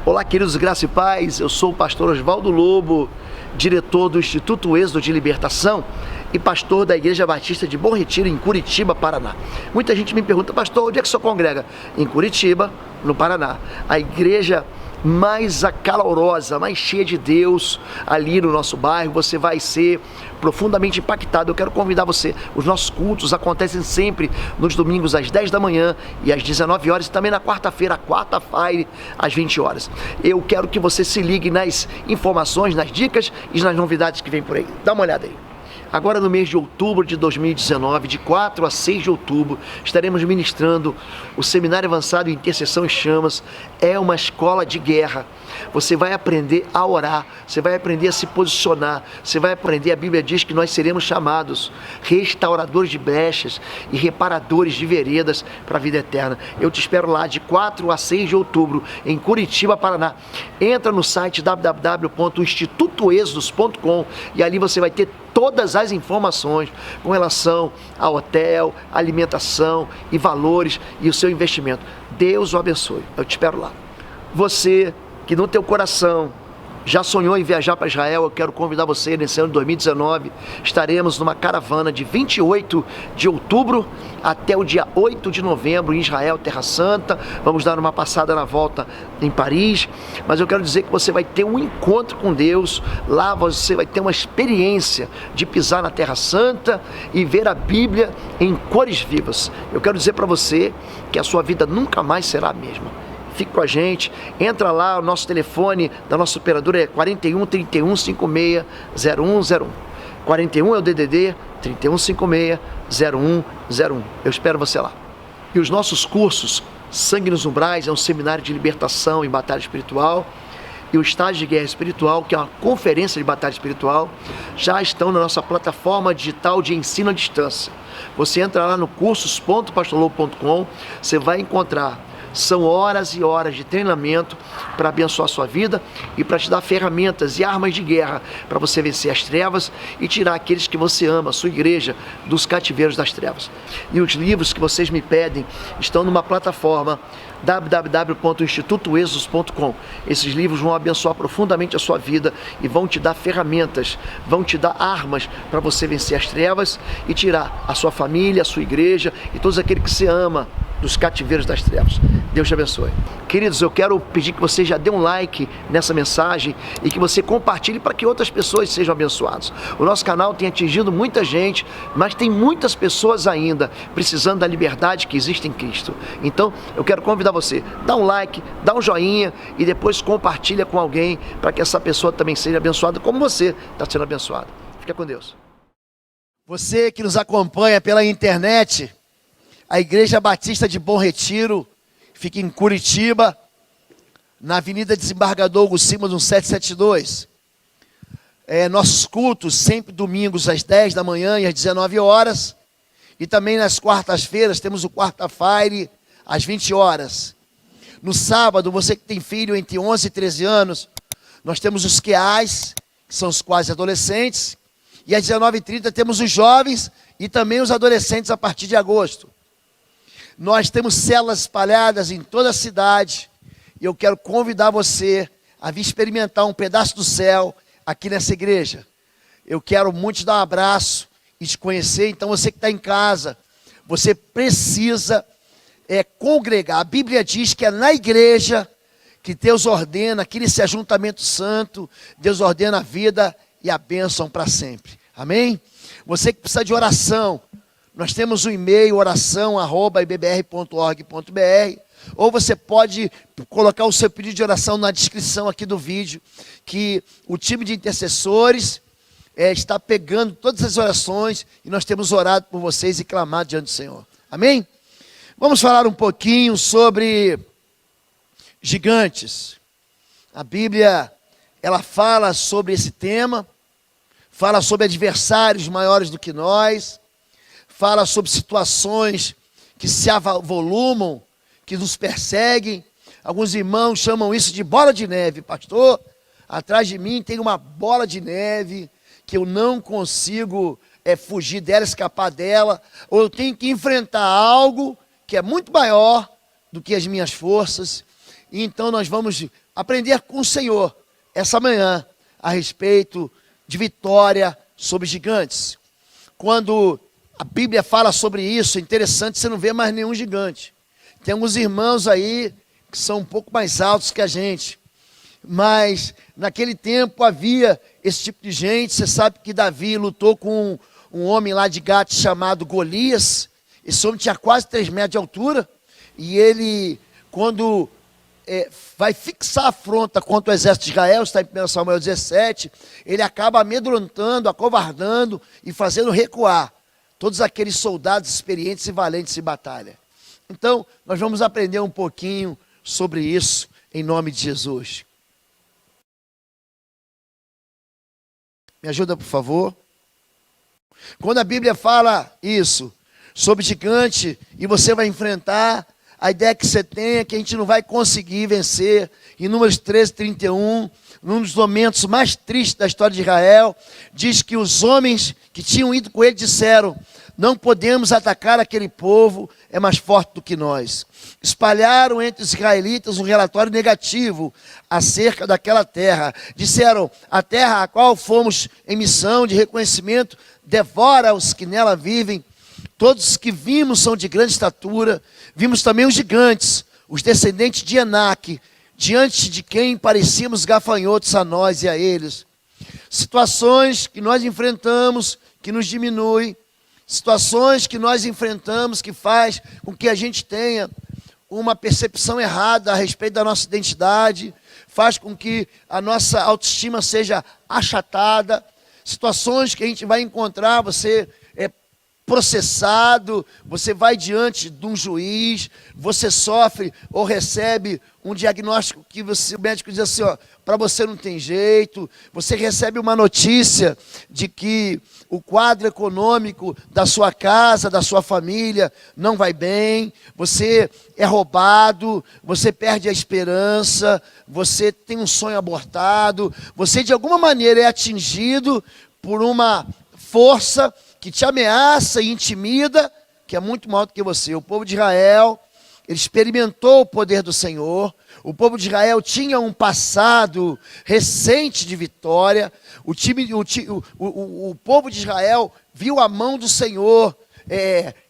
Olá, queridos, graça e paz. Eu sou o pastor Oswaldo Lobo, diretor do Instituto Êxodo de Libertação e pastor da Igreja Batista de Bom Retiro, em Curitiba, Paraná. Muita gente me pergunta, pastor, onde é que o senhor congrega? Em Curitiba, no Paraná. A igreja mais acalorosa, mais cheia de Deus ali no nosso bairro. Você vai ser profundamente impactado. Eu quero convidar você. Os nossos cultos acontecem sempre nos domingos às 10 da manhã e às 19 horas, e também na quarta-feira, quarta-feira, às 20 horas. Eu quero que você se ligue nas informações, nas dicas e nas novidades que vem por aí. Dá uma olhada aí. Agora no mês de outubro de 2019, de 4 a 6 de outubro, estaremos ministrando o Seminário Avançado em Intercessão e Chamas. É uma escola de guerra. Você vai aprender a orar, você vai aprender a se posicionar, você vai aprender, a Bíblia diz que nós seremos chamados restauradores de brechas e reparadores de veredas para a vida eterna. Eu te espero lá de 4 a 6 de outubro, em Curitiba, Paraná. Entra no site www.institutoexodos.com e ali você vai ter todas as informações com relação ao hotel, alimentação e valores e o seu investimento. Deus o abençoe. Eu te espero lá. Você que no teu coração já sonhou em viajar para Israel, eu quero convidar você nesse ano de 2019. Estaremos numa caravana de 28 de outubro até o dia 8 de novembro em Israel, Terra Santa. Vamos dar uma passada na volta em Paris, mas eu quero dizer que você vai ter um encontro com Deus. Lá você vai ter uma experiência de pisar na Terra Santa e ver a Bíblia em cores vivas. Eu quero dizer para você que a sua vida nunca mais será a mesma. Fique com a gente, entra lá, o nosso telefone da nossa operadora é 41 31 56 0101. 41 é o DDD, 31 56 0101. Eu espero você lá. E os nossos cursos, Sangue nos Umbrais, é um seminário de libertação em batalha espiritual, e o Estágio de Guerra Espiritual, que é uma conferência de batalha espiritual, já estão na nossa plataforma digital de ensino à distância. Você entra lá no cursos.pastorlobo.com, você vai encontrar. São horas e horas de treinamento para abençoar a sua vida e para te dar ferramentas e armas de guerra para você vencer as trevas e tirar aqueles que você ama, a sua igreja, dos cativeiros das trevas. E os livros que vocês me pedem estão numa plataforma www.institutoexodos.com. Esses livros vão abençoar profundamente a sua vida e vão te dar ferramentas, vão te dar armas para você vencer as trevas e tirar a sua família, a sua igreja e todos aqueles que você ama dos cativeiros das trevas. Deus te abençoe. Queridos, eu quero pedir que você já dê um like nessa mensagem e que você compartilhe para que outras pessoas sejam abençoadas. O nosso canal tem atingido muita gente, mas tem muitas pessoas ainda precisando da liberdade que existe em Cristo. Então, eu quero convidar você, dá um like, dá um joinha e depois compartilha com alguém para que essa pessoa também seja abençoada como você está sendo abençoado. Fica com Deus. Você que nos acompanha pela internet, a Igreja Batista de Bom Retiro fica em Curitiba, na Avenida Desembargador Hugo Simas, 1772. Nossos cultos, sempre domingos às 10 da manhã e às 19 horas. E também nas quartas-feiras temos o quarta-feira às 20 horas. No sábado, você que tem filho entre 11 e 13 anos, nós temos os QAs, que são os quase adolescentes. E às 19h30 temos os jovens e também os adolescentes a partir de agosto. Nós temos células espalhadas em toda a cidade e eu quero convidar você a vir experimentar um pedaço do céu aqui nessa igreja. Eu quero muito te dar um abraço e te conhecer. Então você que está em casa, você precisa congregar. A Bíblia diz que é na igreja que Deus ordena, aqui nesse ajuntamento santo, Deus ordena a vida e a bênção para sempre. Amém? Você que precisa de oração, nós temos o e-mail oração@ibbr.org.br, ou você pode colocar o seu pedido de oração na descrição aqui do vídeo, que o time de intercessores está pegando todas as orações e nós temos orado por vocês e clamado diante do Senhor. Amém? Vamos falar um pouquinho sobre gigantes. A Bíblia, ela fala sobre esse tema, fala sobre adversários maiores do que nós, fala sobre situações que se avolumam, que nos perseguem. Alguns irmãos chamam isso de bola de neve. Pastor, atrás de mim tem uma bola de neve que eu não consigo fugir dela, escapar dela, ou eu tenho que enfrentar algo que é muito maior do que as minhas forças. E então nós vamos aprender com o Senhor essa manhã a respeito de vitória sobre gigantes. Quando a Bíblia fala sobre isso, é interessante, você não vê mais nenhum gigante. Tem alguns irmãos aí que são um pouco mais altos que a gente, mas naquele tempo havia esse tipo de gente. Você sabe que Davi lutou com um homem lá de Gate chamado Golias. Esse homem tinha quase 3 metros de altura, e ele, quando vai fixar a afronta contra o exército de Israel, está em 1 Samuel 17, ele acaba amedrontando, acovardando e fazendo recuar todos aqueles soldados experientes e valentes em batalha. Então, nós vamos aprender um pouquinho sobre isso, em nome de Jesus. Me ajuda, por favor. Quando a Bíblia fala isso, sobre gigante, e você vai enfrentar, a ideia que você tem é que a gente não vai conseguir vencer. Em Números 13, 31, num dos momentos mais tristes da história de Israel, diz que os homens que tinham ido com ele disseram: não podemos atacar aquele povo, é mais forte do que nós. Espalharam entre os israelitas um relatório negativo acerca daquela terra. Disseram: a terra a qual fomos em missão de reconhecimento devora os que nela vivem. Todos os que vimos são de grande estatura. Vimos também os gigantes, os descendentes de Enaque, diante de quem parecíamos gafanhotos a nós e a eles. Situações que nós enfrentamos, que nos diminuem, situações que nós enfrentamos que faz com que a gente tenha uma percepção errada a respeito da nossa identidade, faz com que a nossa autoestima seja achatada, situações que a gente vai encontrar, você é processado, você vai diante de um juiz, você sofre ou recebe um diagnóstico que o médico diz assim, ó, para você não tem jeito, você recebe uma notícia de que o quadro econômico da sua casa, da sua família não vai bem, você é roubado, você perde a esperança, você tem um sonho abortado, você de alguma maneira é atingido por uma força que te ameaça e intimida, que é muito maior do que você. O povo de Israel, ele experimentou o poder do Senhor. O povo de Israel tinha um passado recente de vitória. O povo de Israel viu a mão do Senhor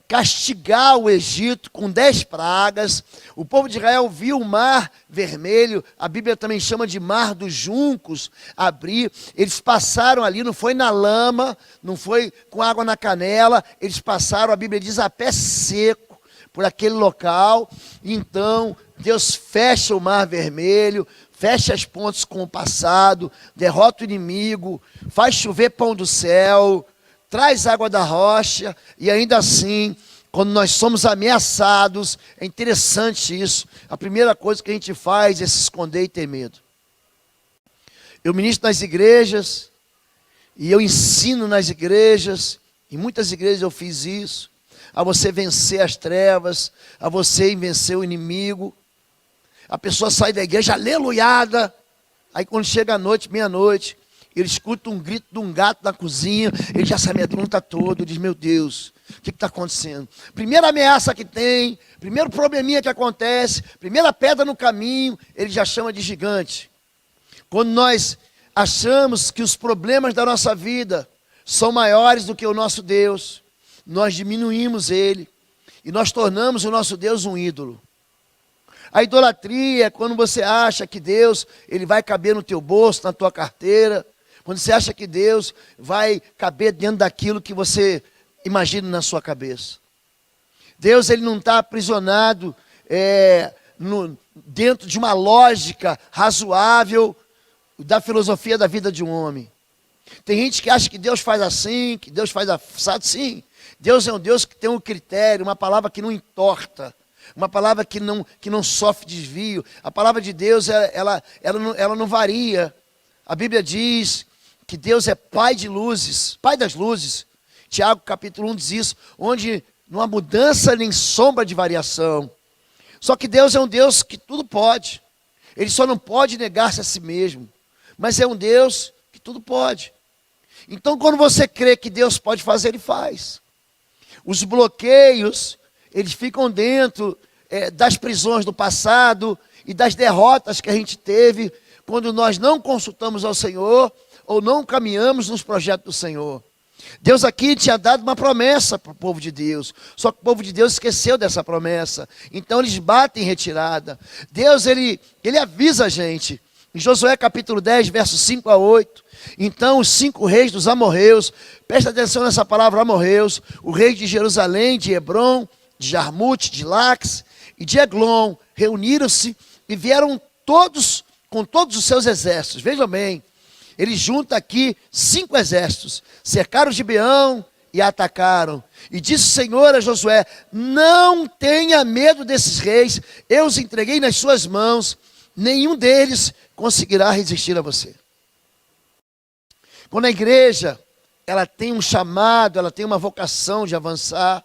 castigar o Egito com 10 pragas. O povo de Israel viu o mar vermelho, a Bíblia também chama de mar dos juncos, abrir. Eles passaram ali, não foi na lama, não foi com água na canela, eles passaram, a Bíblia diz, a pé seco por aquele local. Então Deus fecha o mar vermelho, fecha as pontes com o passado, derrota o inimigo, faz chover pão do céu, traz água da rocha, e ainda assim, quando nós somos ameaçados, é interessante isso, a primeira coisa que a gente faz é se esconder e ter medo. Eu ministro nas igrejas, e eu ensino nas igrejas, em muitas igrejas eu fiz isso, a você vencer as trevas, a você vencer o inimigo. A pessoa sai da igreja aleluiada, aí quando chega a noite, meia-noite, ele escuta um grito de um gato na cozinha, ele já se amedronta todo, diz, meu Deus, o que está acontecendo? Primeira ameaça que tem, primeiro probleminha que acontece, primeira pedra no caminho, ele já chama de gigante. Quando nós achamos que os problemas da nossa vida são maiores do que o nosso Deus, nós diminuímos ele e nós tornamos o nosso Deus um ídolo. A idolatria é quando você acha que Deus ele vai caber no teu bolso, na tua carteira, quando você acha que Deus vai caber dentro daquilo que você imagina na sua cabeça. Deus ele não está aprisionado dentro de uma lógica razoável da filosofia da vida de um homem. Tem gente que acha que Deus faz assim, que Deus faz assado. Sim, Deus é um Deus que tem um critério, uma palavra que não entorta, uma palavra que não sofre desvio. A palavra de Deus, ela não varia. A Bíblia diz que Deus é Pai de luzes, Pai das luzes. Tiago capítulo 1 diz isso, onde não há mudança nem sombra de variação. Só que Deus é um Deus que tudo pode. Ele só não pode negar-se a si mesmo. Mas é um Deus que tudo pode. Então quando você crê que Deus pode fazer, Ele faz. Os bloqueios, eles ficam dentro das prisões do passado, e das derrotas que a gente teve quando nós não consultamos ao Senhor ou não caminhamos nos projetos do Senhor. Deus aqui tinha dado uma promessa para o povo de Deus, só que o povo de Deus esqueceu dessa promessa, então eles batem em retirada. Deus, ele avisa a gente, em Josué capítulo 10, versos 5 a 8, então os 5 reis dos amorreus, presta atenção nessa palavra amorreus, o rei de Jerusalém, de Hebrom, de Jarmute, de Lax e de Eglon, reuniram-se e vieram todos, com todos os seus exércitos. Vejam bem, ele junta aqui 5 exércitos, cercaram Gibeão e atacaram. E disse o Senhor a Josué: não tenha medo desses reis, eu os entreguei nas suas mãos, nenhum deles conseguirá resistir a você. Quando a igreja, ela tem um chamado, ela tem uma vocação de avançar.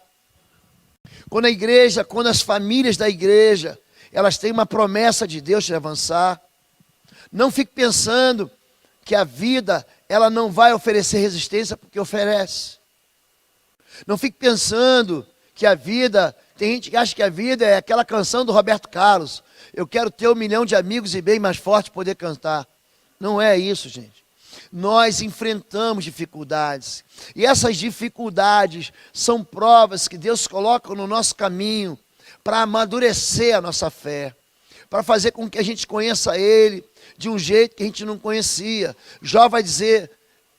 Quando a igreja, quando as famílias da igreja, elas têm uma promessa de Deus de avançar. Não fique pensando que a vida, ela não vai oferecer resistência porque oferece. Não fique pensando que a vida, tem gente que acha que a vida é aquela canção do Roberto Carlos. Eu quero ter 1 milhão de amigos e bem mais forte poder cantar. Não é isso, gente. Nós enfrentamos dificuldades. E essas dificuldades são provas que Deus coloca no nosso caminho para amadurecer a nossa fé, para fazer com que a gente conheça Ele de um jeito que a gente não conhecia. Jó vai dizer: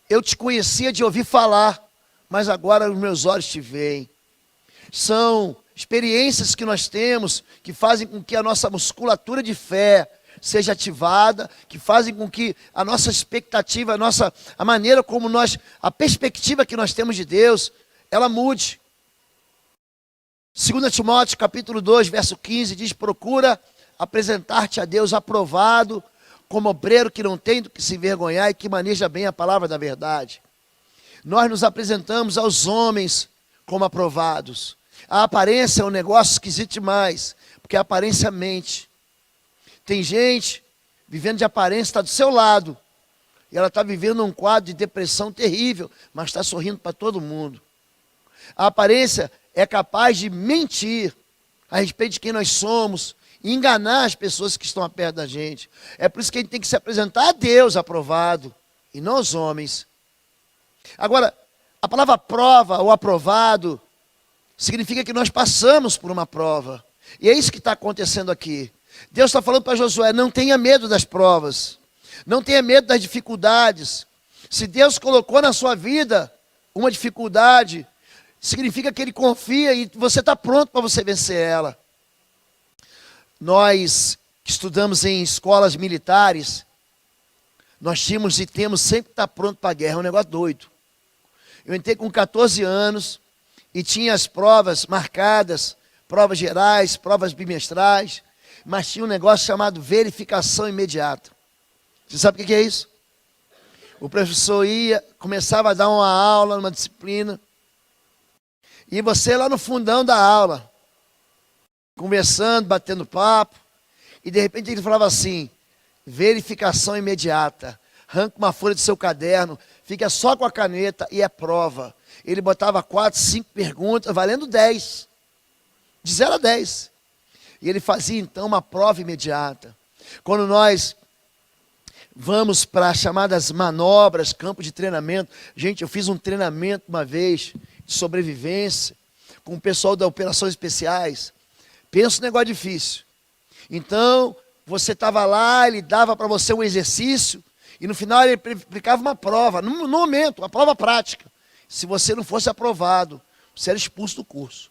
eu te conhecia de ouvir falar, mas agora os meus olhos te veem. São experiências que nós temos que fazem com que a nossa musculatura de fé seja ativada, que fazem com que a nossa expectativa, a maneira como a perspectiva que nós temos de Deus, ela mude. 2 Timóteo capítulo 2, verso 15 diz: procura apresentar-te a Deus aprovado, como obreiro que não tem do que se envergonhar e que maneja bem a palavra da verdade. Nós nos apresentamos aos homens como aprovados. A aparência é um negócio esquisito demais, porque a aparência mente. Tem gente vivendo de aparência, está do seu lado, e ela está vivendo um quadro de depressão terrível, mas está sorrindo para todo mundo. A aparência é capaz de mentir a respeito de quem nós somos, e enganar as pessoas que estão perto da gente. É por isso que a gente tem que se apresentar a Deus aprovado, e não aos homens. Agora, a palavra prova ou aprovado significa que nós passamos por uma prova. E é isso que está acontecendo aqui. Deus está falando para Josué: não tenha medo das provas, não tenha medo das dificuldades. Se Deus colocou na sua vida uma dificuldade, significa que Ele confia e você está pronto para você vencer ela. Nós que estudamos em escolas militares, nós tínhamos e temos sempre que estar pronto para a guerra. É um negócio doido. Eu entrei com 14 anos e tinha as provas marcadas, provas gerais, provas bimestrais, mas tinha um negócio chamado verificação imediata. Você sabe o que é isso? O professor começava a dar uma aula, numa disciplina, e você lá no fundão da aula, conversando, batendo papo, e de repente ele falava assim: verificação imediata. Arranca uma folha do seu caderno, fica só com a caneta e é prova. Ele botava 4, 5 perguntas, valendo 10, de 0 a 10. E ele fazia então uma prova imediata. Quando nós vamos para as chamadas manobras, campo de treinamento, gente, eu fiz um treinamento uma vez de sobrevivência com o pessoal da Operações Especiais. Pensa um negócio difícil. Então, você estava lá, ele dava para você um exercício, e no final ele aplicava uma prova, no momento, uma prova prática. Se você não fosse aprovado, você era expulso do curso.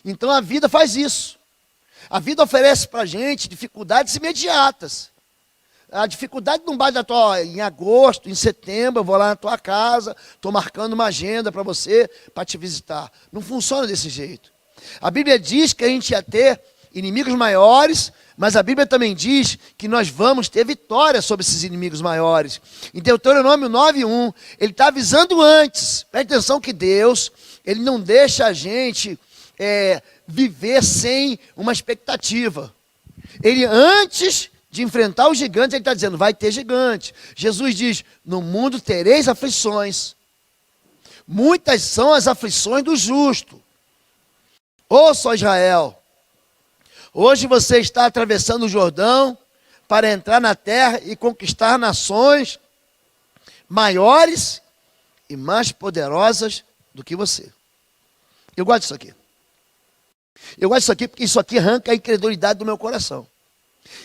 Então a vida faz isso. A vida oferece para a gente dificuldades imediatas. A dificuldade não bate em agosto, em setembro, eu vou lá na tua casa, estou marcando uma agenda para você, para te visitar. Não funciona desse jeito. A Bíblia diz que a gente ia ter inimigos maiores, mas a Bíblia também diz que nós vamos ter vitória sobre esses inimigos maiores. Em Deuteronômio 9:1, ele está avisando antes. Presta atenção que Deus, ele não deixa a gente viver sem uma expectativa. Ele, antes de enfrentar os gigantes, ele está dizendo, vai ter gigante. Jesus diz, no mundo tereis aflições. Muitas são as aflições do justo. Ouça, Israel, Hoje você está atravessando o Jordão para entrar na terra e conquistar nações maiores e mais poderosas do que você. Eu gosto disso aqui. Eu gosto disso aqui porque isso aqui arranca a incredulidade do meu coração.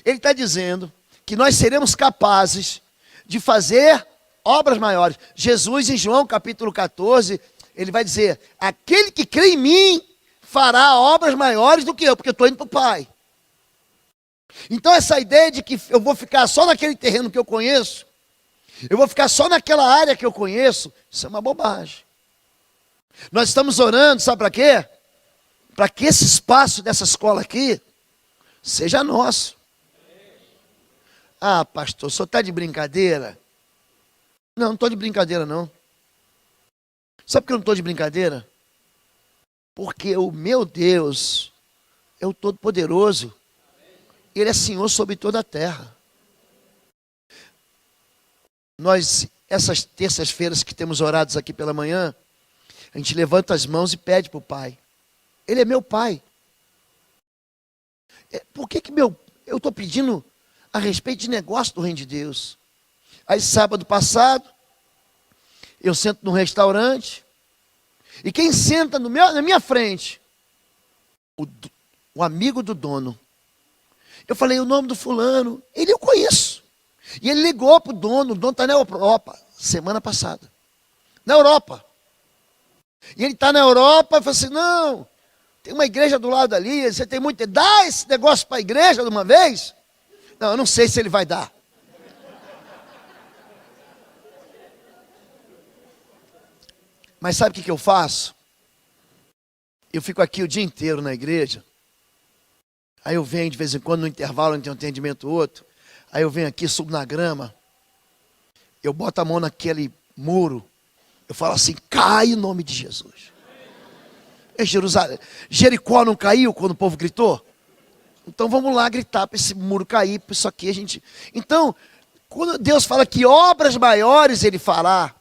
Ele está dizendo que nós seremos capazes de fazer obras maiores. Jesus, em João capítulo 14, ele vai dizer: aquele que crê em mim fará obras maiores do que eu, porque eu estou indo para o Pai. Então essa ideia de que eu vou ficar só naquele terreno que eu conheço, eu vou ficar só naquela área que eu conheço, isso é uma bobagem. Nós estamos orando, sabe para quê? Para que esse espaço dessa escola aqui seja nosso. Ah, pastor, o senhor está de brincadeira? Não, não estou de brincadeira não. Sabe por que eu não estou de brincadeira? Porque o meu Deus é o Todo-Poderoso. Ele é Senhor sobre toda a terra. Nós, essas terças-feiras que temos orados aqui pela manhã, a gente levanta as mãos e pede para o Pai. Ele é meu Pai. Por que eu estou pedindo a respeito de negócio do reino de Deus? Aí sábado passado, eu sento num restaurante, e quem senta na minha frente? O amigo do dono. Eu falei o nome do fulano, ele eu conheço. E ele ligou para o dono está na Europa, semana passada. Na Europa. E ele está na Europa e falou assim: não, tem uma igreja do lado ali, você tem muito. Dá esse negócio para a igreja de uma vez? Não, eu não sei se ele vai dar. Mas sabe o que eu faço? Eu fico aqui o dia inteiro na igreja. Aí eu venho de vez em quando no intervalo entre um atendimento e outro. Aí eu venho aqui, subo na grama. Eu boto a mão naquele muro. Eu falo assim: cai em nome de Jesus. É Jerusalém. Jericó não caiu quando o povo gritou? Então vamos lá gritar para esse muro cair, para isso aqui a gente... Então, quando Deus fala que obras maiores Ele fará,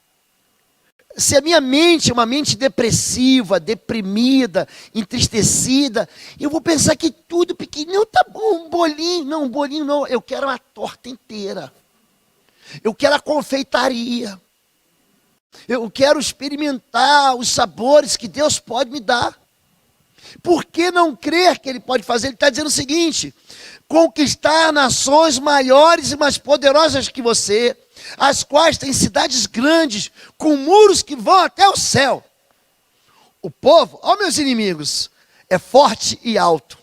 se a minha mente é uma mente depressiva, deprimida, entristecida, eu vou pensar que tudo pequenininho tá bom, um bolinho não, eu quero a torta inteira. Eu quero a confeitaria. Eu quero experimentar os sabores que Deus pode me dar. Por que não crer que Ele pode fazer? Ele está dizendo o seguinte: conquistar nações maiores e mais poderosas que você, as quais têm cidades grandes, com muros que vão até o céu. O povo, ó meus inimigos, é forte e alto,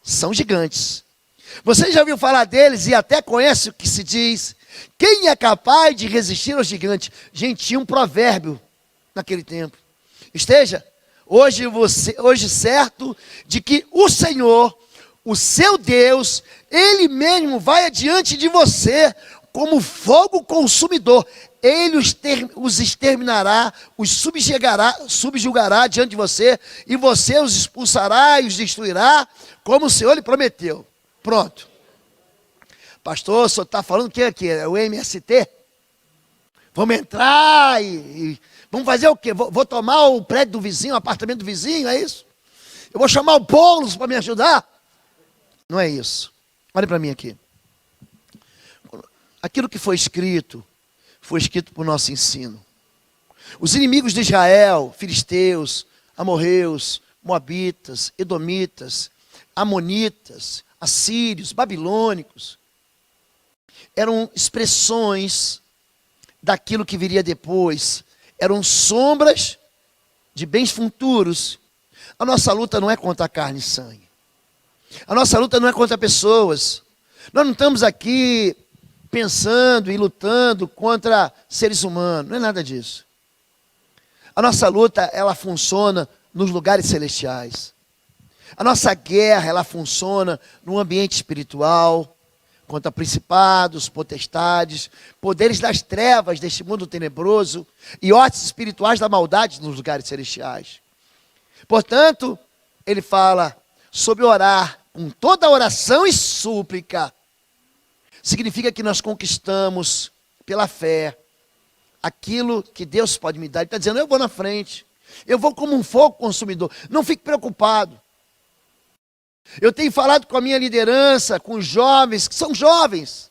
são gigantes. Você já ouviu falar deles e até conhece o que se diz: quem é capaz de resistir aos gigantes? Gente, tinha um provérbio naquele tempo. Esteja hoje certo de que o Senhor, o seu Deus, Ele mesmo vai adiante de você como fogo consumidor. Ele os exterminará, os subjugará diante de você, e você os expulsará e os destruirá, como o Senhor lhe prometeu. Pronto. Pastor, o senhor está falando o que aqui? É o MST? Vamos entrar e vamos fazer o quê? Vou tomar o prédio do vizinho, o apartamento do vizinho, é isso? Eu vou chamar o Boulos para me ajudar? Não é isso. Olha para mim aqui. Aquilo que foi escrito por nosso ensino. Os inimigos de Israel, filisteus, amorreus, moabitas, edomitas, amonitas, assírios, babilônicos, eram expressões daquilo que viria depois, eram sombras de bens futuros. A nossa luta não é contra a carne e sangue. A nossa luta não é contra pessoas. Nós não estamos aqui pensando e lutando contra seres humanos, não é nada disso. A nossa luta, ela funciona nos lugares celestiais. A nossa guerra, ela funciona no ambiente espiritual, contra principados, potestades, poderes das trevas deste mundo tenebroso e hostes espirituais da maldade nos lugares celestiais. Portanto, ele fala sobre orar com toda oração e súplica. Significa que nós conquistamos pela fé aquilo que Deus pode me dar. Ele está dizendo: eu vou na frente, eu vou como um fogo consumidor. Não fique preocupado. Eu tenho falado com a minha liderança, com os jovens, que são jovens,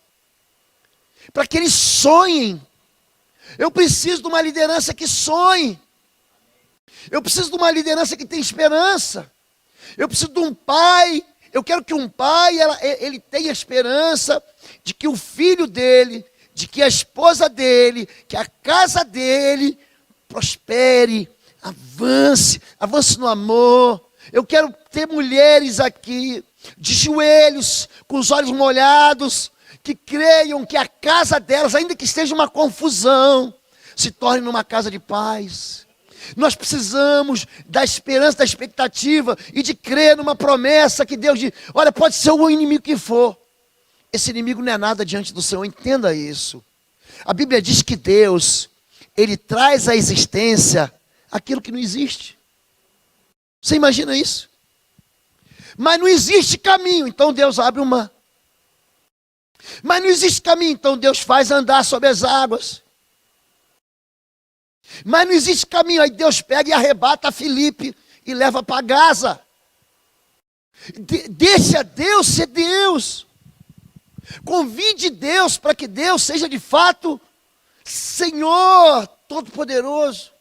para que eles sonhem. Eu preciso de uma liderança que sonhe. Eu preciso de uma liderança que tenha esperança. Eu preciso de um pai. Eu quero que um pai, ele tenha esperança de que o filho dele, de que a esposa dele, que a casa dele prospere, avance no amor. Eu quero ter mulheres aqui, de joelhos, com os olhos molhados, que creiam que a casa delas, ainda que esteja uma confusão, se torne numa casa de paz. Nós precisamos da esperança, da expectativa e de crer numa promessa que Deus diz: olha, pode ser o inimigo que for, esse inimigo não é nada diante do Senhor, entenda isso. A Bíblia diz que Deus, Ele traz à existência aquilo que não existe. Você imagina isso? Mas não existe caminho, então Deus abre o mar. Mas não existe caminho, então Deus faz andar sobre as águas. Mas não existe caminho, aí Deus pega e arrebata Filipe e leva para Gaza. Deixa Deus ser Deus. Convide Deus para que Deus seja de fato Senhor Todo-Poderoso.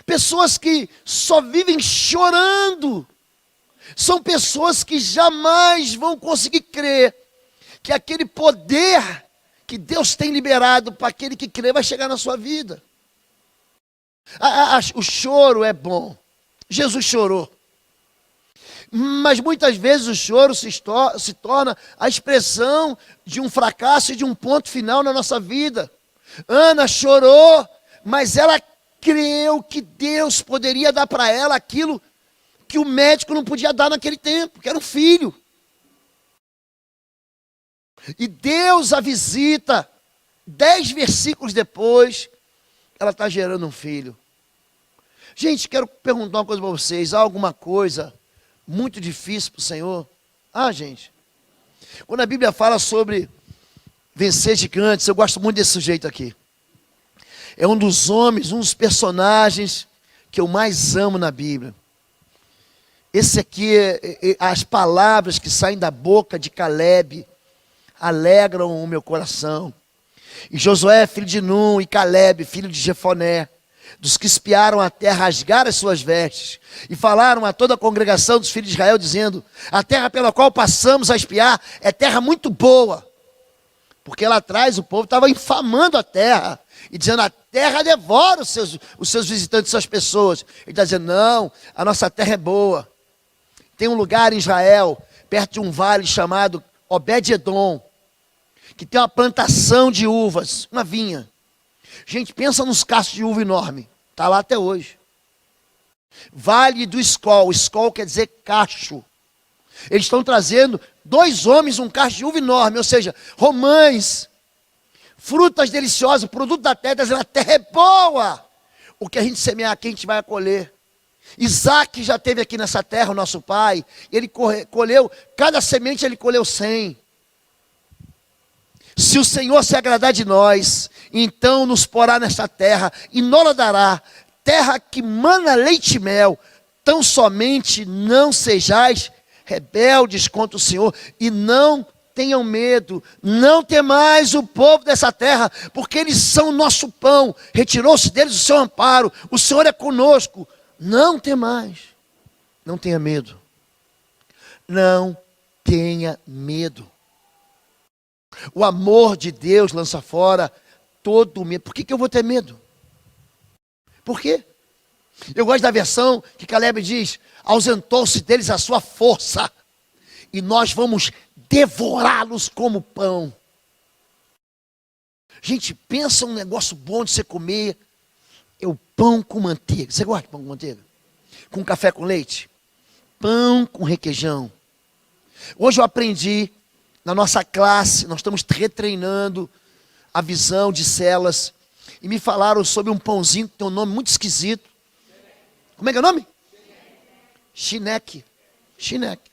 Pessoas que só vivem chorando são pessoas que jamais vão conseguir crer que aquele poder que Deus tem liberado para aquele que crê vai chegar na sua vida. O choro é bom. Jesus chorou. Mas muitas vezes o choro se torna a expressão de um fracasso e de um ponto final na nossa vida. Ana chorou, mas ela creu que Deus poderia dar para ela aquilo que o médico não podia dar naquele tempo, que era um filho. E Deus a visita, 10 versículos depois, ela está gerando um filho. Gente, quero perguntar uma coisa para vocês. Há alguma coisa muito difícil para o Senhor? Gente. Quando a Bíblia fala sobre vencer gigantes, eu gosto muito desse sujeito aqui. É um dos homens, um dos personagens que eu mais amo na Bíblia. Esse aqui, as palavras que saem da boca de Caleb alegram o meu coração. E Josué, filho de Num, e Caleb, filho de Jefoné, dos que espiaram a terra, rasgaram as suas vestes e falaram a toda a congregação dos filhos de Israel, dizendo: a terra pela qual passamos a espiar é terra muito boa. Porque lá atrás o povo estava infamando a terra e dizendo: a terra devora os seus visitantes, suas pessoas. Ele está dizendo: não, a nossa terra é boa. Tem um lugar em Israel, perto de um vale chamado Obed-Edom, que tem uma plantação de uvas, uma vinha. Gente, pensa nos cachos de uva enorme. Está lá até hoje. Vale do Escol. Escol quer dizer cacho. Eles estão trazendo 2 homens um cacho de uva enorme. Ou seja, romães, frutas deliciosas, produto da terra. Dizendo: a terra é boa. O que a gente semear aqui, a gente vai colher. Isaac já esteve aqui nessa terra, o nosso pai. Ele colheu, cada semente ele colheu 100. Se o Senhor se agradar de nós, então nos porá nesta terra e nos dará terra que mana leite e mel. Tão somente não sejais rebeldes contra o Senhor e não tenham medo, não temais o povo dessa terra, porque eles são o nosso pão. Retirou-se deles o seu amparo, o Senhor é conosco. Não temais, não tenha medo, não tenha medo. O amor de Deus lança fora todo medo. Por que eu vou ter medo? Por quê? Eu gosto da versão que Caleb diz: ausentou-se deles a sua força, e nós vamos devorá-los como pão. Gente, pensa um negócio bom de você comer. É o pão com manteiga. Você gosta de pão com manteiga? Com café com leite? Pão com requeijão. Hoje eu aprendi, na nossa classe, nós estamos retreinando a visão de células, e me falaram sobre um pãozinho que tem um nome muito esquisito. Como é que é o nome? Chineque. Chineque.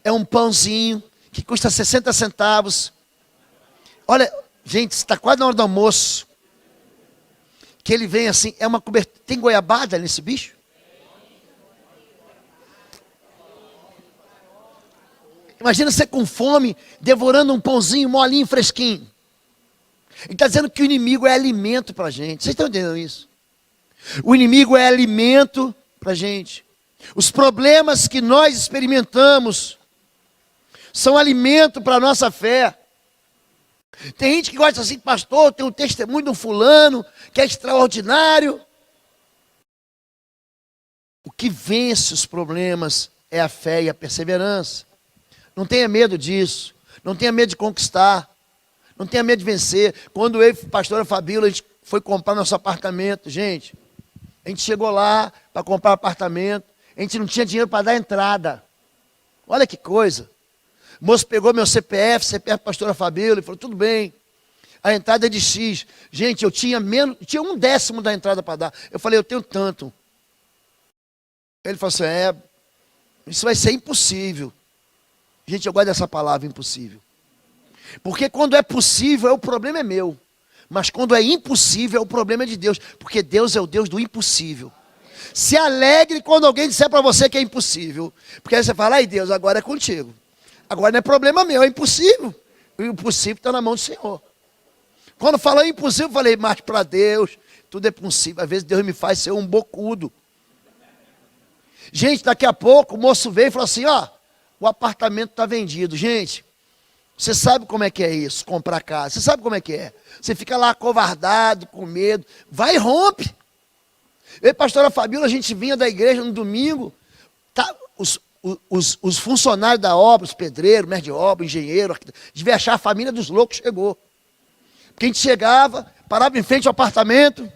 É um pãozinho que custa 60 centavos. Olha, gente, está quase na hora do almoço. Que ele vem assim, é uma cobertura. Tem goiabada nesse bicho? Imagina você com fome, devorando um pãozinho molinho, fresquinho. Ele está dizendo que o inimigo é alimento para a gente. Vocês estão entendendo isso? O inimigo é alimento para a gente. Os problemas que nós experimentamos são alimento para a nossa fé. Tem gente que gosta assim, pastor, tem um testemunho de um fulano que é extraordinário. O que vence os problemas é a fé e a perseverança. Não tenha medo disso. Não tenha medo de conquistar. Não tenha medo de vencer. Quando eu e a pastora Fabíola, a gente foi comprar nosso apartamento, gente, a gente chegou lá para comprar apartamento, a gente não tinha dinheiro para dar entrada. Olha que coisa. O moço pegou meu CPF da pastora Fabíola e falou, tudo bem, a entrada é de X. Gente, eu tinha tinha 1/10 da entrada para dar. Eu falei, eu tenho tanto. Ele falou assim, isso vai ser impossível. Gente, eu gosto dessa palavra, impossível. Porque quando é possível, o problema é meu. Mas quando é impossível, o problema é de Deus. Porque Deus é o Deus do impossível. Se alegre quando alguém disser para você que é impossível. Porque aí você fala, ai Deus, agora é contigo. Agora não é problema meu, é impossível. O impossível está na mão do Senhor. Quando falou impossível, eu falei, mas para Deus, tudo é possível. Às vezes Deus me faz ser um bocudo. Gente, daqui a pouco o moço veio e falou assim, ó, o apartamento está vendido. Gente, você sabe como é que é isso, comprar casa. Você sabe como é que é. Você fica lá acovardado, com medo. Vai e rompe. Eu e a pastora Fabíola, a gente vinha da igreja no domingo. Tá, os funcionários da obra, os pedreiros, mestre de obra, engenheiro, devia achar a família dos loucos chegou. Porque a gente chegava, parava em frente ao apartamento.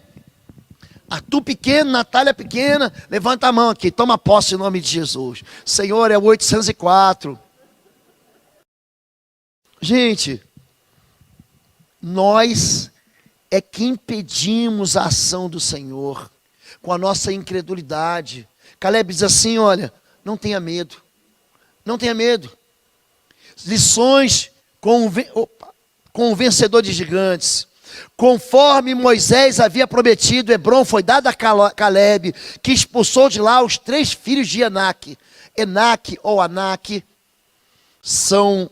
Arthur pequeno, Natália pequena, levanta a mão aqui, toma posse em nome de Jesus. Senhor, é o 804. Gente, nós é que impedimos a ação do Senhor com a nossa incredulidade. Caleb diz assim, olha, não tenha medo, não tenha medo. Lições com o vencedor de gigantes. Conforme Moisés havia prometido, Hebrom foi dado a Caleb, que expulsou de lá os 3 filhos de Enaque. Enaque ou Anaque são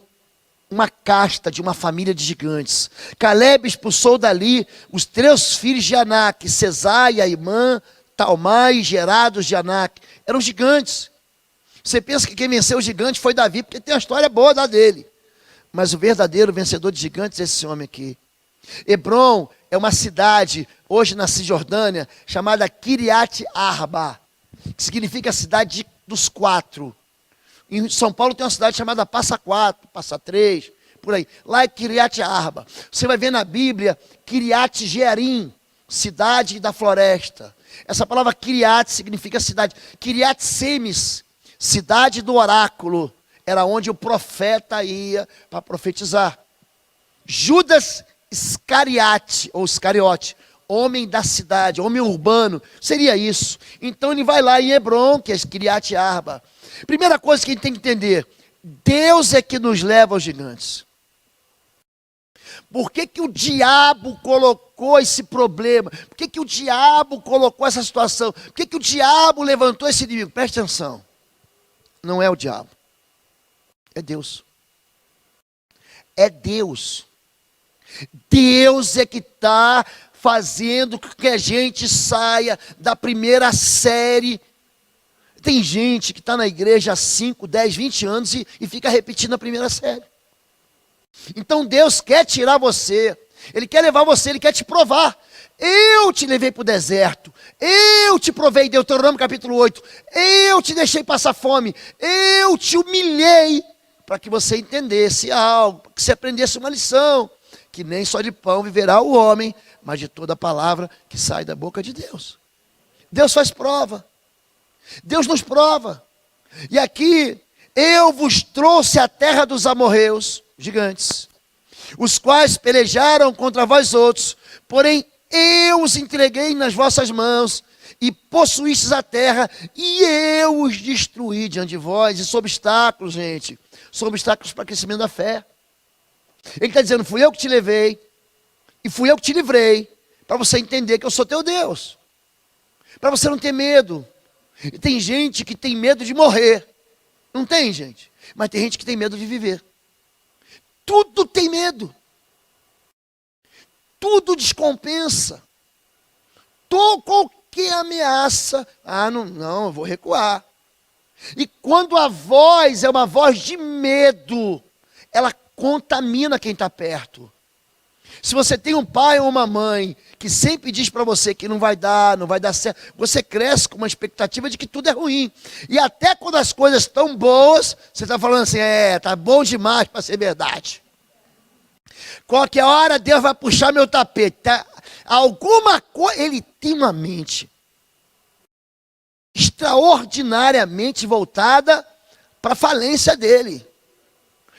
uma casta de uma família de gigantes. Caleb expulsou dali os 3 filhos de Anaque, Cesaia, Imã, Talmai e Gerados de Anaque. Eram gigantes. Você pensa que quem venceu os gigantes foi Davi, porque tem uma história boa da dele. Mas o verdadeiro vencedor de gigantes é esse homem aqui. Hebrom é uma cidade, hoje na Cisjordânia, chamada Kiriat Arba, que significa cidade dos 4. Em São Paulo tem uma cidade chamada Passa 4, Passa 3, por aí. Lá é Kiriat Arba. Você vai ver na Bíblia, Kiriat Jearim, cidade da floresta. Essa palavra Kiriat significa cidade. Kiriat Semes, cidade do oráculo, era onde o profeta ia para profetizar. Judas Iscariote, ou Iscariote, homem da cidade, homem urbano, seria isso. Então ele vai lá em Hebrom, que é Kiriat Arba. Primeira coisa que a gente tem que entender, Deus é que nos leva aos gigantes. Por que o diabo colocou esse problema? Por que o diabo colocou essa situação? Por que o diabo levantou esse inimigo? Preste atenção, não é o diabo, é Deus. É Deus. Deus é que está fazendo com que a gente saia da primeira série. Tem gente que está na igreja há 5, 10, 20 anos e fica repetindo a primeira série. Então Deus quer tirar você, Ele quer levar você, Ele quer te provar. Eu te levei para o deserto, eu te provei, Deuteronômio capítulo 8, eu te deixei passar fome, eu te humilhei para que você entendesse algo, para que você aprendesse uma lição. Que nem só de pão viverá o homem, mas de toda a palavra que sai da boca de Deus. Deus faz prova. Deus nos prova. E aqui, eu vos trouxe a terra dos amorreus, gigantes, os quais pelejaram contra vós outros, porém eu os entreguei nas vossas mãos, e possuístes a terra, e eu os destruí diante de vós. Isso são obstáculos, gente. São obstáculos para o crescimento da fé. Ele está dizendo, fui eu que te levei, e fui eu que te livrei, para você entender que eu sou teu Deus, para você não ter medo. E tem gente que tem medo de morrer, Não tem, gente? Mas tem gente que tem medo de viver. Tudo tem medo. Tudo descompensa. Qualquer ameaça, não, eu vou recuar. E quando a voz é uma voz de medo, ela contamina quem está perto. Se você tem um pai ou uma mãe que sempre diz para você que não vai dar certo, você cresce com uma expectativa de que tudo é ruim. E até quando as coisas estão boas, você está falando assim, tá bom demais para ser verdade. Qualquer hora Deus vai puxar meu tapete. Tá? Alguma coisa, ele tem uma mente extraordinariamente voltada para a falência dele.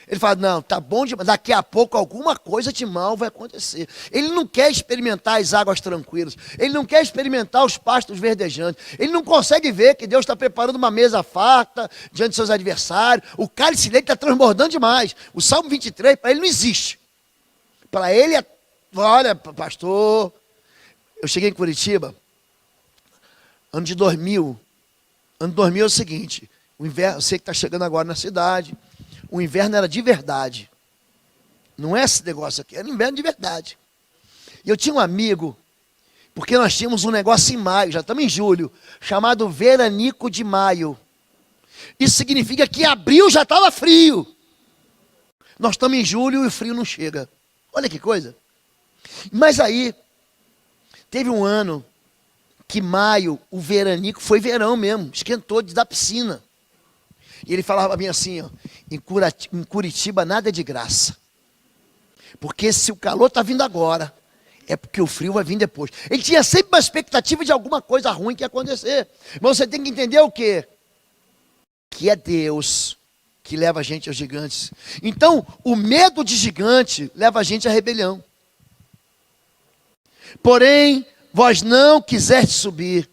Ele fala, não, tá bom demais, daqui a pouco alguma coisa de mal vai acontecer. Ele não quer experimentar as águas tranquilas, ele não quer experimentar os pastos verdejantes, ele não consegue ver que Deus está preparando uma mesa farta diante de seus adversários, o cálice dele está transbordando demais. O Salmo 23, para ele não existe. Para ele, olha, pastor, eu cheguei em Curitiba, ano de 2000. Ano 2000 é o seguinte, o inverno, eu sei que está chegando agora na cidade, o inverno era de verdade. Não é esse negócio aqui, era inverno de verdade. E eu tinha um amigo, porque nós tínhamos um negócio em maio, já estamos em julho, chamado Veranico de Maio. Isso significa que abril já estava frio. Nós estamos em julho e o frio não chega. Olha que coisa. Mas aí, teve um ano que maio, o veranico, foi verão mesmo, esquentou da piscina. E ele falava para mim assim, ó, em Curitiba nada é de graça. Porque se o calor está vindo agora, é porque o frio vai vir depois. Ele tinha sempre uma expectativa de alguma coisa ruim que ia acontecer. Mas você tem que entender o quê? Que é Deus que leva a gente aos gigantes. Então, o medo de gigante leva a gente à rebelião. Porém, vós não quisestes subir,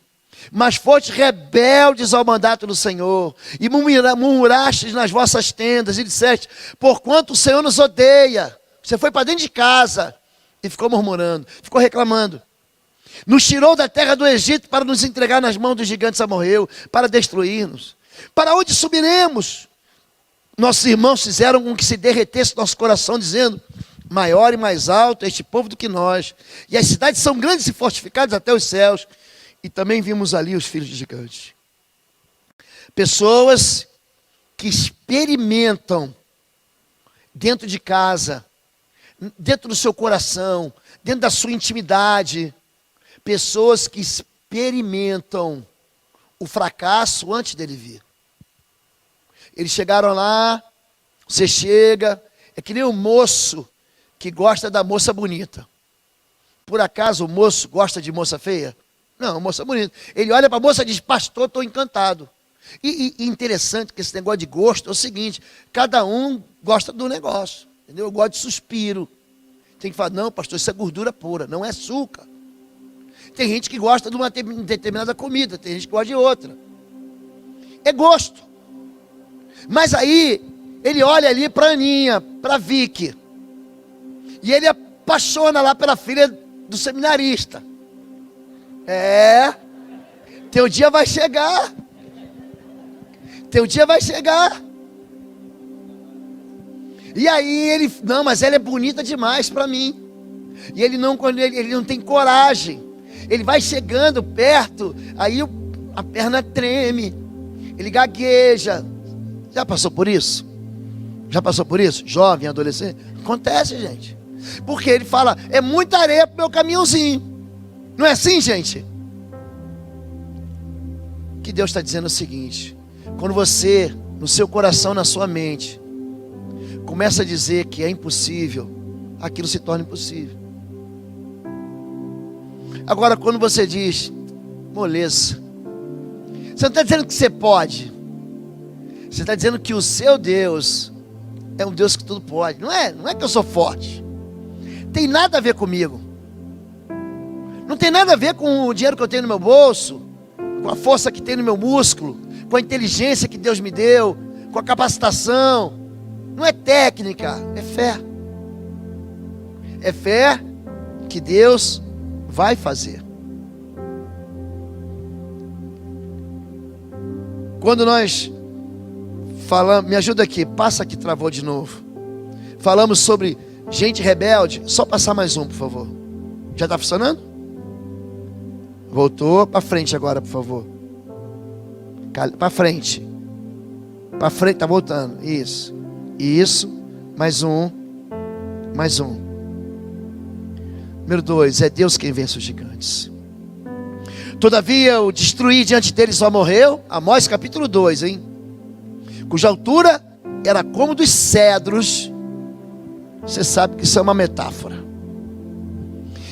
mas fostes rebeldes ao mandato do Senhor, e murmurastes nas vossas tendas, e disseste, porquanto o Senhor nos odeia. Você foi para dentro de casa, e ficou murmurando, ficou reclamando. Nos tirou da terra do Egito, para nos entregar nas mãos dos gigantes amorreu, para destruir-nos. Para onde subiremos? Nossos irmãos fizeram com que se derretesse nosso coração, dizendo, maior e mais alto é este povo do que nós, e as cidades são grandes e fortificadas até os céus. E também vimos ali os filhos de gigantes. Pessoas que experimentam dentro de casa, dentro do seu coração, dentro da sua intimidade, pessoas que experimentam o fracasso antes dele vir. Eles chegaram lá, você chega, é que nem um moço que gosta da moça bonita. Por acaso o moço gosta de moça feia? Não, moça bonita. Ele olha para a moça e diz, pastor, estou encantado. E interessante que esse negócio de gosto é o seguinte, cada um gosta do negócio, entendeu? Eu gosto de suspiro. Tem que falar, não, pastor, isso é gordura pura, não é açúcar. Tem gente que gosta de uma determinada comida, tem gente que gosta de outra. É gosto. Mas aí, ele olha ali para a Aninha, para a Vicky. E ele apaixona lá pela filha do seminarista. Teu dia vai chegar. Teu dia vai chegar. E aí ele, não, mas ela é bonita demais para mim. E ele não tem coragem. Ele vai chegando perto, aí a perna treme. Ele gagueja. Já passou por isso? Já passou por isso? Jovem, adolescente? Acontece, gente. Porque ele fala, é muita areia pro meu caminhãozinho. Não é assim, gente? O que Deus está dizendo é o seguinte, quando você, no seu coração, na sua mente, começa a dizer que é impossível, aquilo se torna impossível. Agora, quando você diz, moleza, você não está dizendo que você pode, você está dizendo que o seu Deus é um Deus que tudo pode. Não é que eu sou forte, tem nada a ver comigo. Não tem nada a ver com o dinheiro que eu tenho no meu bolso, com a força que tem no meu músculo, com a inteligência que Deus me deu, com a capacitação. Não é técnica, é fé. É fé que Deus vai fazer. Quando nós Me ajuda aqui, passa aqui, travou de novo. Falamos sobre gente rebelde. Só passar mais um, por favor. Já está funcionando? Voltou para frente agora, por favor. Para frente. Para frente, está voltando. Isso. Isso. Mais um. Mais um. Número 2. É Deus quem vence os gigantes. Todavia, o destruir diante deles só morreu. Amós capítulo 2, hein? Cuja altura era como dos cedros. Você sabe que isso é uma metáfora.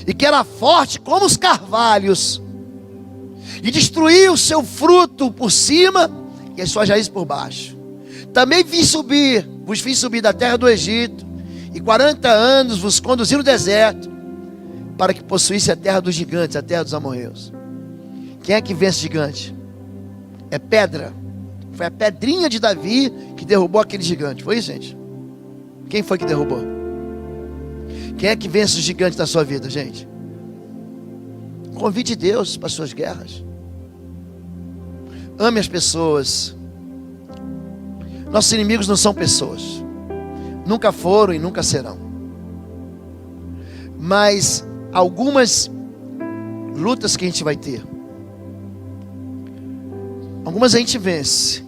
E que era forte como os carvalhos. E destruiu o seu fruto por cima e as suas raízes por baixo. Também vos fiz subir da terra do Egito, e 40 anos vos conduzi no deserto, para que possuísse a terra dos gigantes, a terra dos amorreus. Quem é que vence gigante? É pedra. Foi a pedrinha de Davi que derrubou aquele gigante. Foi isso, gente? Quem foi que derrubou? Quem é que vence os gigantes da sua vida, gente? Convide Deus para as suas guerras. Ame as pessoas. Nossos inimigos não são pessoas. Nunca foram e nunca serão. Mas algumas lutas que a gente vai ter, algumas a gente vence,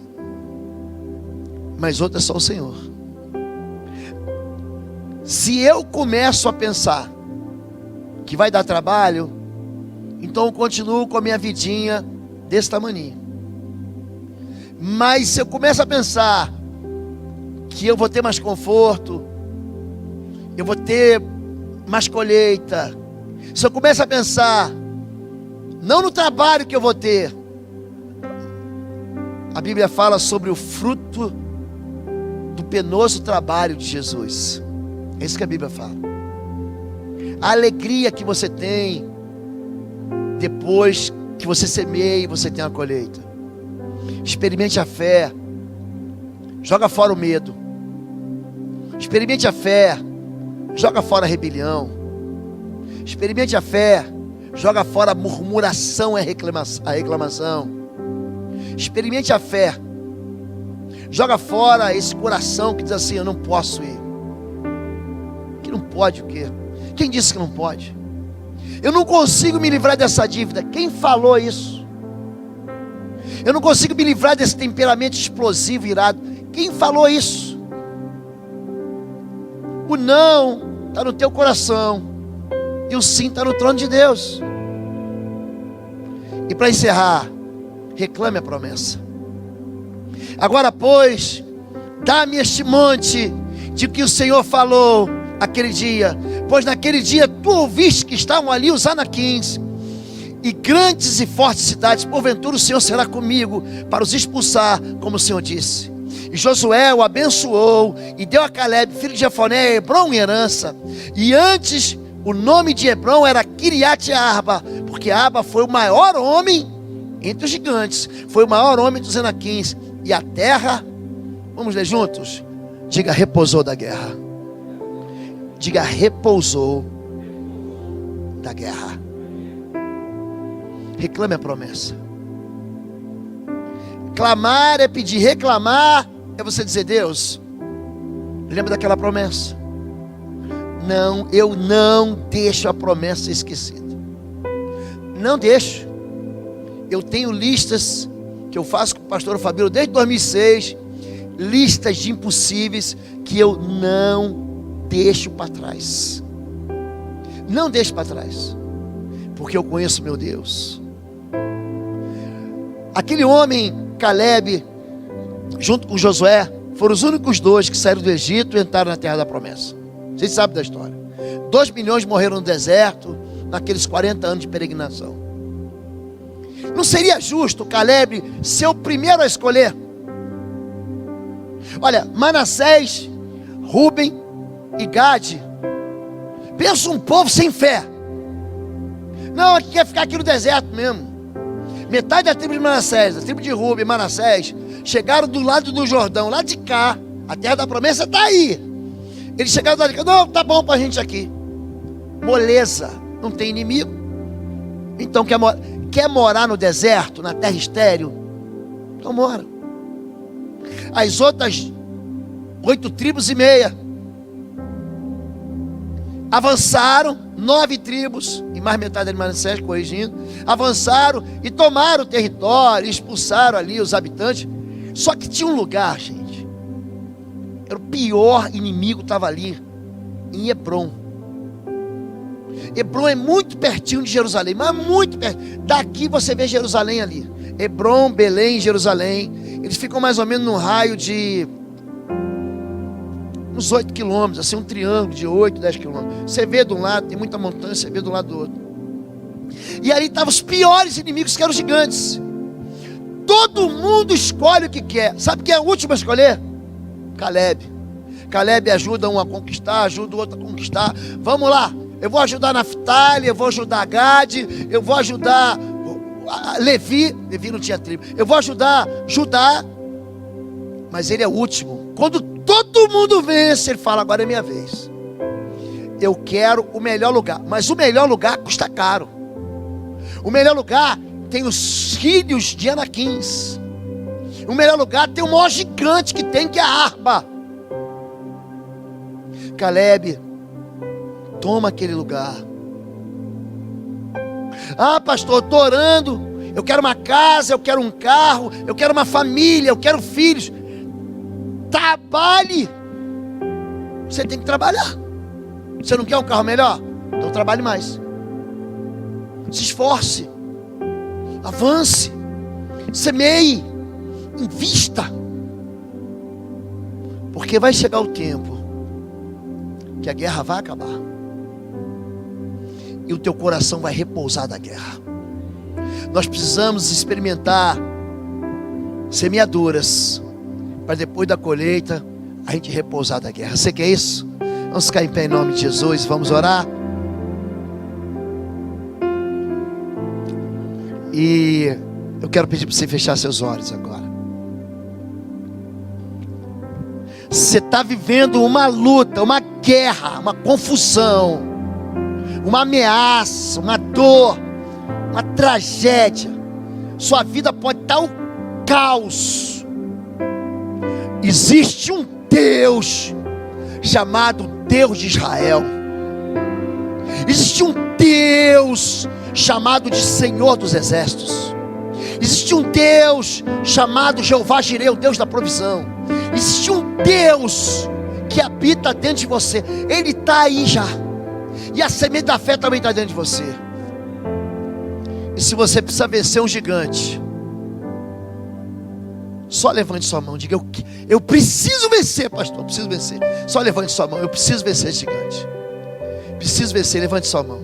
mas outras só o Senhor. Se eu começo a pensar que vai dar trabalho, então eu continuo com a minha vidinha desse tamanho. Mas se eu começo a pensar que eu vou ter mais conforto, eu vou ter mais colheita, se eu começo a pensar não no trabalho que eu vou ter, a Bíblia fala sobre o fruto do penoso trabalho de Jesus. É isso que a Bíblia fala. A alegria que você tem depois que você semeia e você tem a colheita. Experimente a fé. Joga fora o medo. Experimente a fé. Joga fora a rebelião. Experimente a fé. Joga fora a murmuração e a reclamação. Experimente a fé. Joga fora esse coração que diz assim: eu não posso ir. Que não pode o quê? Quem disse que não pode? Eu não consigo me livrar dessa dívida. Quem falou isso? Eu não consigo me livrar desse temperamento explosivo, irado. Quem falou isso? O não está no teu coração e o sim está no trono de Deus. E para encerrar, reclame a promessa. Agora, pois, dá-me este monte de que o Senhor falou aquele dia, pois naquele dia tu ouviste que estavam ali os anaquins e grandes e fortes cidades. Porventura o Senhor será comigo para os expulsar, como o Senhor disse. E Josué o abençoou e deu a Caleb, filho de Jefoné, Hebrom em herança. E antes o nome de Hebrom era Kiriat Arba, porque Arba foi o maior homem entre os gigantes, foi o maior homem dos anaquins. E a terra, vamos ler juntos? Diga: repousou da guerra. Diga: repousou da guerra. Reclame a promessa. Clamar é pedir. Reclamar é você dizer: Deus, lembra daquela promessa. Não, eu não deixo a promessa esquecida. Não deixo. Eu tenho listas que eu faço com o pastor Fabíola desde 2006. Listas de impossíveis que eu não deixo para trás. Não deixo para trás. Porque eu conheço meu Deus. Aquele homem, Caleb, junto com Josué, foram os únicos dois que saíram do Egito e entraram na terra da promessa. Vocês sabem da história. 2 milhões morreram no deserto, naqueles 40 anos de peregrinação. Não seria justo Caleb ser o primeiro a escolher? Olha, Manassés, Rúben e Gade. Pensa um povo sem fé. Não, aqui quer ficar aqui no deserto mesmo. Metade da tribo de Manassés, da tribo de Rúben e Manassés, chegaram do lado do Jordão, lá de cá. A terra da promessa está aí. Eles chegaram do lado de cá. Não, tá bom para a gente aqui. Moleza, não tem inimigo. Então quer morar no deserto, na terra estéril? Então mora. As outras 8 tribos e meia avançaram, 9 tribos, e mais metade de Manassés, corrigindo, avançaram e tomaram o território, expulsaram ali os habitantes. Só que tinha um lugar, gente, era o pior inimigo, estava ali, em Hebrom. Hebrom é muito pertinho de Jerusalém, mas muito perto. Daqui você vê Jerusalém ali. Hebrom, Belém, Jerusalém. Eles ficam mais ou menos num raio de uns 8 quilômetros, assim, um triângulo de 8, 10 quilômetros. Você vê de um lado, tem muita montanha, você vê do lado do outro. E ali estavam os piores inimigos, que eram os gigantes. Todo mundo escolhe o que quer. Sabe quem é o último a escolher? Caleb. Caleb ajuda um a conquistar, ajuda o outro a conquistar. Vamos lá, eu vou ajudar Naftali, eu vou ajudar Gade, eu vou ajudar Levi. Levi não tinha tribo. Eu vou ajudar Judá. Mas ele é o último. Quando todo mundo vence, ele fala: agora é minha vez. Eu quero o melhor lugar. Mas o melhor lugar custa caro. O melhor lugar tem os filhos de Anaquins. O melhor lugar tem o maior gigante que tem, que é a Arba. Caleb toma aquele lugar. Ah, pastor, eu estou orando, eu quero uma casa, eu quero um carro, eu quero uma família, eu quero filhos. Trabalhe. Você tem que trabalhar. Você não quer um carro melhor? Então trabalhe mais. Se esforce. Avance. Semeie. Invista. Porque vai chegar o tempo que a guerra vai acabar. E o teu coração vai repousar da guerra. Nós precisamos experimentar semeaduras, para depois da colheita a gente repousar da guerra. Você quer isso? Vamos ficar em pé em nome de Jesus. Vamos orar. E eu quero pedir para você fechar seus olhos agora. Você está vivendo uma luta, uma guerra, uma confusão, uma ameaça, uma dor, uma tragédia. Sua vida pode estar um caos. Existe um Deus chamado Deus de Israel. Existe um Deus chamado de Senhor dos Exércitos. Existe um Deus chamado Jeová Jireh, o Deus da provisão. Existe um Deus que habita dentro de você. Ele está aí já. E a semente da fé também está dentro de você. E se você precisa vencer um gigante, só levante sua mão. Diga: eu preciso vencer, pastor. Eu preciso vencer. Só levante sua mão. Eu preciso vencer esse gigante. Preciso vencer. Levante sua mão.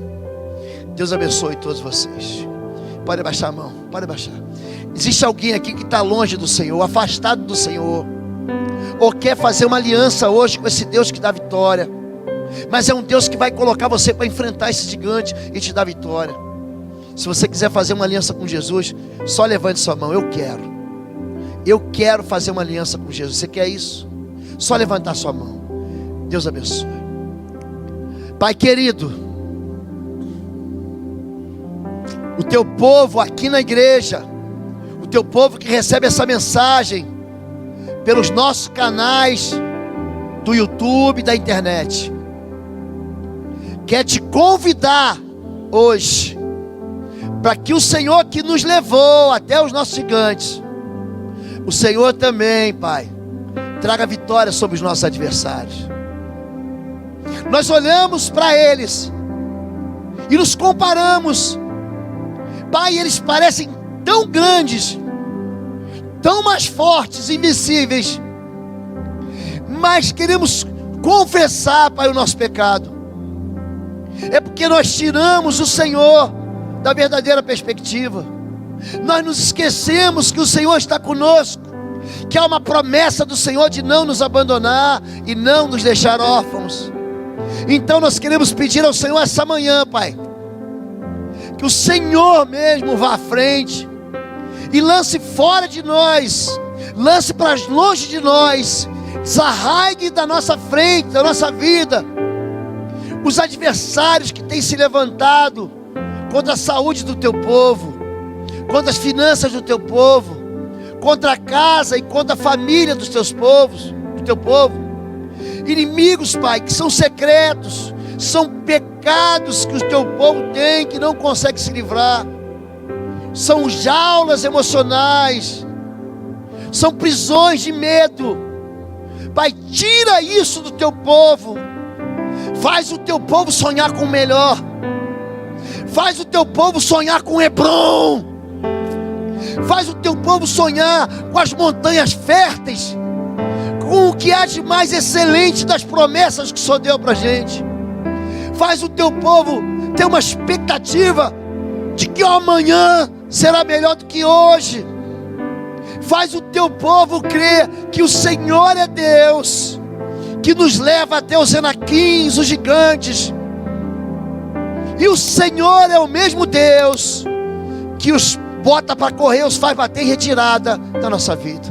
Deus abençoe todos vocês. Pode abaixar a mão. Pode abaixar. Existe alguém aqui que está longe do Senhor, afastado do Senhor, ou quer fazer uma aliança hoje com esse Deus que dá vitória, mas é um Deus que vai colocar você para enfrentar esse gigante e te dar vitória. Se você quiser fazer uma aliança com Jesus, só levante sua mão. Eu quero fazer uma aliança com Jesus. Você quer isso? Só levantar sua mão. Deus abençoe. Pai querido, o teu povo aqui na igreja, o teu povo que recebe essa mensagem pelos nossos canais do YouTube, da internet, quer te convidar hoje para que o Senhor que nos levou até os nossos gigantes, o Senhor também, Pai, traga vitória sobre os nossos adversários. Nós olhamos para eles e nos comparamos, Pai, eles parecem tão grandes, tão mais fortes, invencíveis, mas queremos confessar, Pai, o nosso pecado. É porque nós tiramos o Senhor da verdadeira perspectiva. Nós nos esquecemos que o Senhor está conosco, que há uma promessa do Senhor de não nos abandonar e não nos deixar órfãos. Então nós queremos pedir ao Senhor essa manhã, Pai, que o Senhor mesmo vá à frente e lance fora de nós, lance para longe de nós, desarraigue da nossa frente, da nossa vida, os adversários que têm se levantado contra a saúde do teu povo, contra as finanças do teu povo, contra a casa e contra a família dos teus povos, do teu povo. Inimigos, Pai, que são secretos, são pecados que o teu povo tem, que não consegue se livrar. São jaulas emocionais, são prisões de medo. Pai, tira isso do teu povo. Faz o teu povo sonhar com o melhor. Faz o teu povo sonhar com Hebrom. Faz o teu povo sonhar com as montanhas férteis, com o que há de mais excelente das promessas que o Senhor deu para a gente. Faz o teu povo ter uma expectativa de que o amanhã será melhor do que hoje. Faz o teu povo crer que o Senhor é Deus, que nos leva até os Enaquins, os gigantes. E o Senhor é o mesmo Deus que os bota para correr, os faz bater em retirada da nossa vida.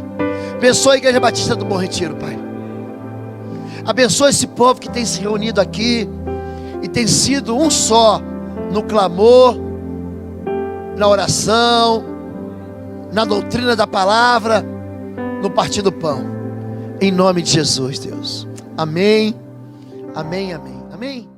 Abençoa a Igreja Batista do Bom Retiro, Pai. Abençoa esse povo que tem se reunido aqui e tem sido um só no clamor, na oração, na doutrina da palavra, no partir do pão. Em nome de Jesus, Deus. Amém, amém, amém, amém.